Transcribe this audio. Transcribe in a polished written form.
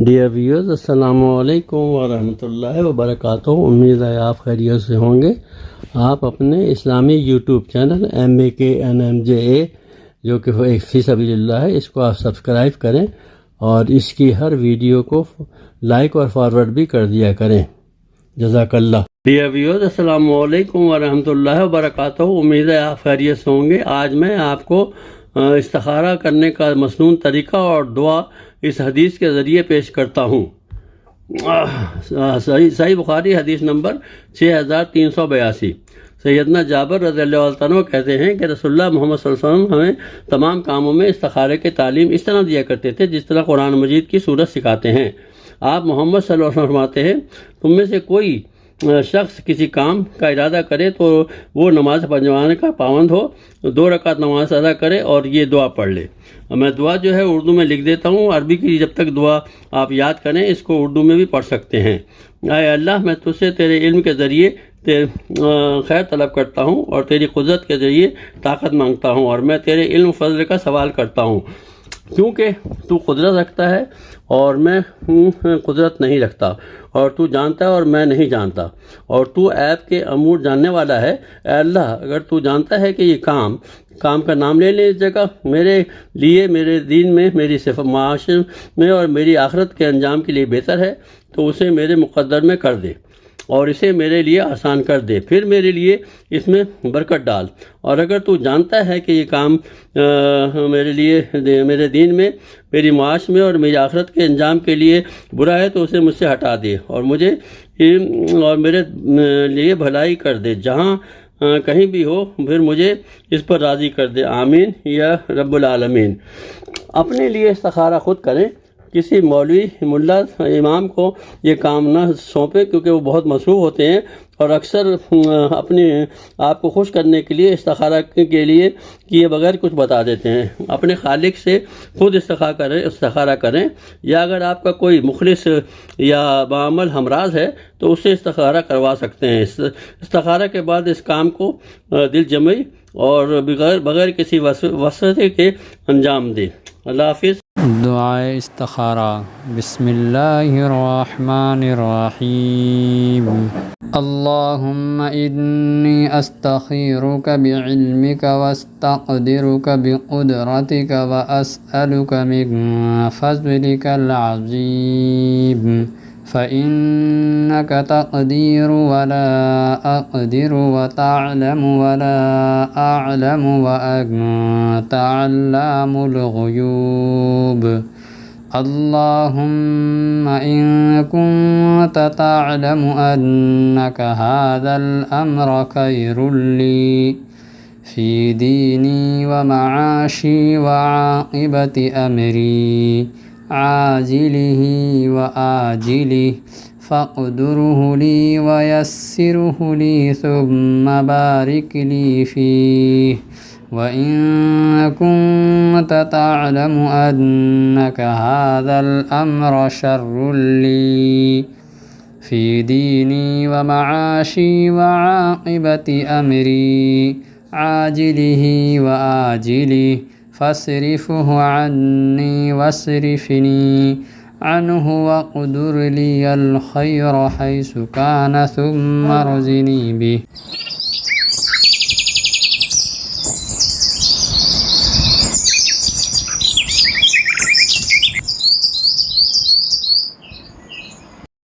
Dear viewers, السلام علیکم ورحمۃ اللہ وبرکاتہ۔ امید ہے آپ خیریت سے ہوں گے۔ آپ اپنے اسلامی یوٹیوب چینل MAKNMJA جو کہ ایک فی سبیل اللہ ہے، اس کو آپ سبسکرائب کریں اور اس کی ہر ویڈیو کو لائک اور فارورڈ بھی کر دیا کریں۔ جزاک اللہ۔ ڈیئر ویورز، السلام علیکم ورحمۃ اللہ وبرکاتہ۔ امید ہے آپ خیریت سے ہوں گے۔ آج میں آپ کو استخارہ کرنے کا مسنون طریقہ اور دعا اس حدیث کے ذریعے پیش کرتا ہوں۔ صحیح بخاری حدیث نمبر 6382۔ سیدنا جابر رضی اللہ عنہ کہتے ہیں کہ رسول اللہ محمد صلی اللہ علیہ وسلم ہمیں تمام کاموں میں استخارے کی تعلیم اس طرح دیا کرتے تھے جس طرح قرآن مجید کی صورت سکھاتے ہیں۔ آپ محمد صلی اللہ علیہ وسلم فرماتے ہیں، تم میں سے کوئی شخص کسی کام کا ارادہ کرے تو وہ نماز پنجوانے کا پابند ہو، 2 رکعت نماز ادا کرے اور یہ دعا پڑھ لے۔ میں دعا جو ہے اردو میں لکھ دیتا ہوں، عربی کی جب تک دعا آپ یاد کریں اس کو اردو میں بھی پڑھ سکتے ہیں۔ اے اللہ، میں تجھ سے تیرے علم کے ذریعے خیر طلب کرتا ہوں اور تیری قدرت کے ذریعے طاقت مانگتا ہوں، اور میں تیرے علم فضل کا سوال کرتا ہوں، کیونکہ تو قدرت رکھتا ہے اور میں قدرت نہیں رکھتا، اور تو جانتا ہے اور میں نہیں جانتا، اور تو عیب کے امور جاننے والا ہے۔ اے اللہ، اگر تو جانتا ہے کہ یہ کام کا نام لے لے اس جگہ میرے لیے، میرے دین میں، میری صفت معاش میں اور میری آخرت کے انجام کے لیے بہتر ہے تو اسے میرے مقدر میں کر دے اور اسے میرے لیے آسان کر دے، پھر میرے لیے اس میں برکت ڈال۔ اور اگر تو جانتا ہے کہ یہ کام میرے لیے، میرے دین میں، میری معاش میں اور میری آخرت کے انجام کے لیے برا ہے تو اسے مجھ سے ہٹا دے اور میرے لیے بھلائی کر دے، جہاں کہیں بھی ہو، پھر مجھے اس پر راضی کر دے۔ آمین یا رب العالمین۔ اپنے لیے استخارہ خود کریں، کسی مولوی، ملا، امام کو یہ کام نہ سونپے کیونکہ وہ بہت مصروف ہوتے ہیں اور اکثر اپنے آپ کو خوش کرنے کے لیے استخارہ کے لیے کیے بغیر کچھ بتا دیتے ہیں۔ اپنے خالق سے خود استخارہ کریں، یا اگر آپ کا کوئی مخلص یا باعمل ہمراز ہے تو اس سے استخارہ کروا سکتے ہیں۔ استخارہ کے بعد اس کام کو دل جمعی اور بغیر کسی وسوسے کے انجام دیں۔ اللہ حافظ۔ دعائے استخارہ۔ بسم اللہ الرحمن الرحیم۔ اللہم انی استخیرک بعلمک واستقدرک بقدرتک واسألک من فضلک العظیم، فإنك تقدر ولا أقدر وتعلم ولا أعلم وأنت علام الغيوب۔ اللهم إن كنت تعلم أنك هذا الأمر خير لي في ديني ومعاشي وعاقبة أمري عاجله وآجله فاقدره لي ويسره لي ثم بارك لي فيه، وإن كنت تعلم أنك هذا الأمر شر لي في ديني ومعاشي وعاقبة أمري عاجله وآجله فاصرفه عني واصرفني عنه واقدر لي الخير حيث كان ثم ارزقني به۔